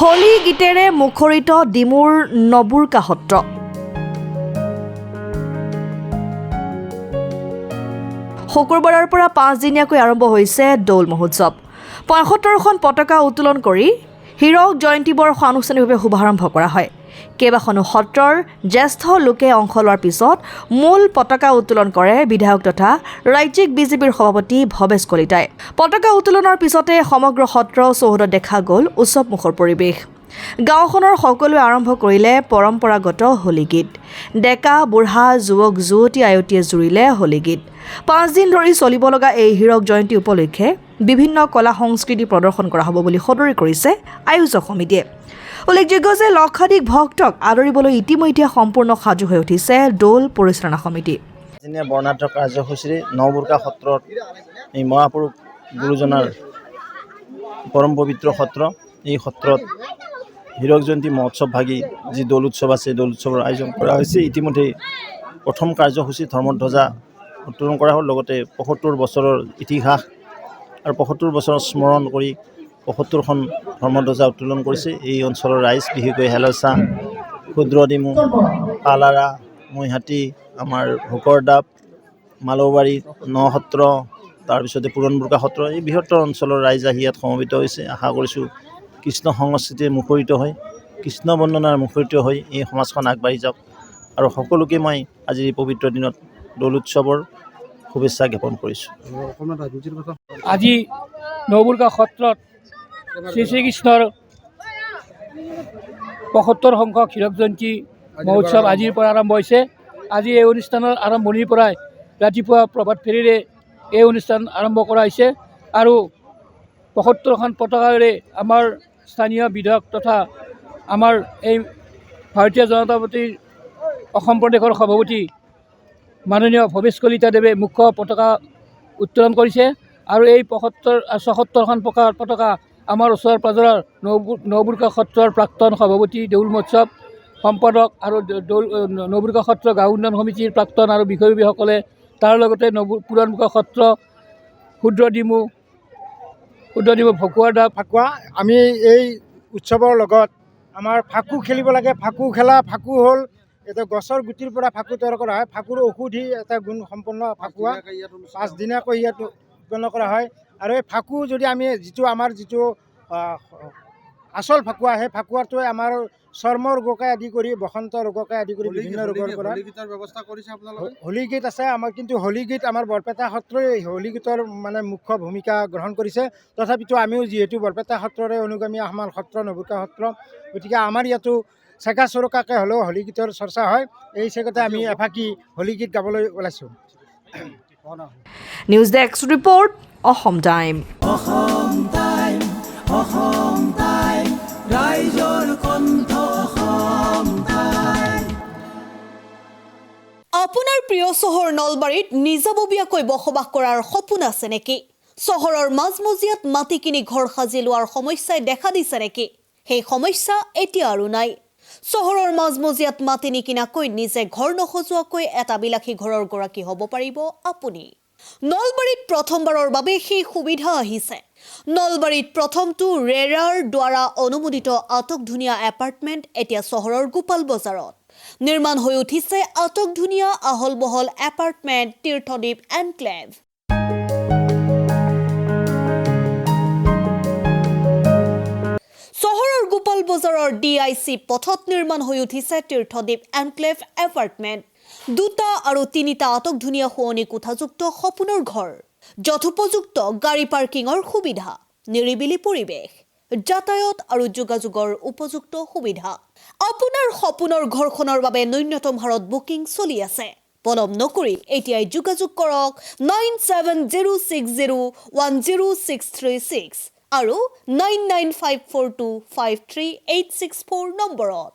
হোলী গীতেৰে মুখৰিত ডিমুৰ নবুৰকা সত্ৰ। শুকুৰবাৰৰ পৰা 5 দিনীয়াকৈ আৰম্ভ হৈছে দৌল মহোৎসৱ। ৭৫খন পতাকা উত্তোলন কৰি হীৰক জয়ন্তী বৰ্ষ আনুষ্ঠানিকভাৱে শুভাৰম্ভ কৰা হয়। কেইবাখনো সত্ৰৰ জ্যেষ্ঠ লোকে অংশ লোৱাৰ পিছত মূল পতাকা উত্তোলন কৰে বিধায়ক তথা ৰাজ্যিক বিজেপিৰ সভাপতি ভৱেশ কলিতাই। পতাকা উত্তোলনৰ পিছতে সমগ্ৰ সত্ৰ চৌহদত দেখা গ'ল উৎসৱমুখৰ পৰিৱেশ। গাঁওখনৰ সকলোৱে আৰম্ভ কৰিলে পৰম্পৰাগত হোলী গীত। ডেকা বুঢ়া যুৱক যুৱতী আয়তীয়ে জুৰিলে হোলী গীত। 5 দিন ধৰি চলিব লগা এই হীৰক জয়ন্তী উপলক্ষে বিভিন্ন কলা সংস্কৃতি প্ৰদৰ্শন কৰা হ'ব বুলি সদৰি কৰিছে আয়োজক সমিতিয়ে। উল্লেখযোগ্য যে লক্ষাধিক ভক্তক আদৰিবলৈ ইতিমধ্যে সম্পূৰ্ণ সাজু হৈ উঠিছে দৌল পৰিচালনা সমিতি। বৰ্ণাঢ্য কাৰ্যসূচীৰে নবুৰকা সত্ৰত এই মহাপুৰুষ গুৰুজনাৰ পৰম পবিত্ৰ সত্ৰ, এই সত্ৰত হীৰক জয়ন্তী মহোৎসৱ ভাগি যি দৌল উৎসৱ আছে, দৌল উৎসৱৰ আয়োজন কৰা হৈছে। ইতিমধ্যে প্ৰথম কাৰ্যসূচী ধৰ্মধ্বজা উত্তোলন কৰা হ'ল। লগতে ৭৫ বছৰৰ ইতিহাস আৰু ৭৫ বছৰ স্মৰণ কৰি ৭৫খন ধৰ্মধ্বজা উত্তোলন কৰিছে এই অঞ্চলৰ ৰাইজ, বিশেষকৈ হেলচা, ক্ষুদ্ৰডিমু, পালাৰা, মৈহাটী, আমাৰ ভোকৰদাব, মালৌবাৰী, নসত্ৰ, তাৰপিছতে পুৰণবুৰকা সত্ৰ, এই বৃহত্তৰ অঞ্চলৰ ৰাইজ আহি ইয়াত সমবেত হৈছে। আশা কৰিছোঁ কৃষ্ণ সংস্কৃতিৰে মুখৰিত হৈ, কৃষ্ণ বন্দনাৰ মুখৰিত হৈ এই সমাজখন আগবাঢ়ি যাওক। আৰু সকলোকে মই আজিৰ এই পবিত্ৰ দিনত দৌল উৎসৱৰ শুভেচ্ছা জ্ঞাপন কৰিছোঁ। আজি নবুৰকা সত্ৰত শ্ৰীকৃষ্ণৰ ৭৫ সংখ্যক হীৰক জয়ন্তী মহোৎসৱ আজিৰ পৰা আৰম্ভ হৈছে। আজি এই অনুষ্ঠানৰ আৰম্ভণিৰ পৰাই ৰাতিপুৱা প্ৰভাত ফেৰীৰে এই অনুষ্ঠান আৰম্ভ কৰা হৈছে আৰু ৭৫খন পতাকাৰে আমাৰ স্থানীয় বিধায়ক তথা আমাৰ এই ভাৰতীয় জনতা পাৰ্টীৰ অসম প্ৰদেশৰ সভাপতি মাননীয় ভৱেশ কলিতাদেৱে মুখ্য পতাকা উত্তোলন কৰিছে। আৰু এই ৭৬খন পতাকা আমাৰ ওচৰ পাজৰৰ নবুৰকা সত্ৰৰ প্ৰাক্তন সভাপতি, দৌল মহোৎসৱ সম্পাদক আৰু নবুৰকা সত্ৰ গাঁও উন্নয়ন সমিতিৰ প্ৰাক্তন আৰু বিষয়ববীয়াসকলে, তাৰ লগতে পুৰণবুৰকা সত্ৰ, ক্ষুদ্ৰডিমু, ফাকুৱা, আমি এই উৎসৱৰ লগত আমাৰ ফাকু খেলিব লাগে। ফাকু খেলা, ফাকু হ'ল এটা গছৰ গুটিৰ পৰা ফাকু তৈয়াৰ কৰা হয়। ফাকুৰ ঔষধি এটা গুণ সম্পন্ন ফাকুৱা 5 দিনীয়াকৈ ইয়াত উৎপন্ন কৰা হয়। আৰু এই ফাকু যদি আমি আমাৰ যিটো আচল ফাকুৱা, সেই ফাকুৱাটোৱে আমাৰ চৰ্মৰ ৰোগকে আদি কৰি বসন্ত ৰোগকে আদি কৰি বিভিন্ন ৰোগৰ পৰা হোলী গীত আছে আমাৰ। কিন্তু হোলী গীত আমাৰ বৰপেটা সত্ৰই হোলী গীতৰ মানে মুখ্য ভূমিকা গ্ৰহণ কৰিছে। তথাপিতো আমিও যিহেতু বৰপেটা সত্ৰৰে অনুগামী, আমাৰ সত্ৰ নবুৰকা সত্ৰ, গতিকে আমাৰ ইয়াতো চেকা চৰকাকে হ'লেও হোলী গীতৰ চৰ্চা হয়। এই চেগতে আমি এফাকি হোলী গীত গাবলৈ ওলাইছোঁ। News desk report, Assam time. আপোনাৰ প্ৰিয় চহৰ নলবাৰীত নিজাববীয়াকৈ বসবাস কৰাৰ সপোন আছে নেকি? চহৰৰ মাজমজিয়াত মাটি কিনি ঘৰ সাজি লোৱাৰ সমস্যাই দেখা দিছে নেকি? সেই সমস্যা এতিয়া আৰু নাই। চহৰৰ মাজমজিয়াত মাটি নিকিনাকৈ নিজে ঘৰ নসজোৱাকৈ এটা বিলাসী ঘৰৰ গৰাকী হ'ব পাৰিব আপুনি। নলবাৰীত প্ৰথমবাৰৰ বাবে সেই সুবিধা আহিছে। নলবাৰীত প্ৰথমটো ৰেৰাৰ দ্বাৰা অনুমোদিত আটকধুনীয়া এপাৰ্টমেণ্ট এতিয়া চহৰৰ গোপাল বজাৰত নিৰ্মাণ হৈ উঠিছে। আটকধুনীয়া আহল বহল এপাৰ্টমেণ্ট তীৰ্থদ্বীপ এনক্লেভ। চহৰৰ গোপাল বজাৰৰ DIC পথত নিৰ্মাণ হৈ উঠিছে তীৰ্থদ্বীপ এনক্লেভ এপাৰ্টমেণ্ট। 2টা আৰু 3টা আটকধুনীয়া শোৱনি কোঠাযুক্ত সপোনৰ ঘৰ, যথোপযুক্ত গাড়ী পাৰ্কিঙৰ সুবিধা, নিৰিবিলি পৰিৱেশ, যাতায়াত আৰু যোগাযোগৰ উপযুক্ত সুবিধা। আপোনাৰ সপোনৰ ঘৰখনৰ বাবে ন্যূনতম হাৰত বুকিং চলি আছে। পলম নকৰি এতিয়াই যোগাযোগ কৰক 9706010636 আৰু 9954253864 নম্বৰত।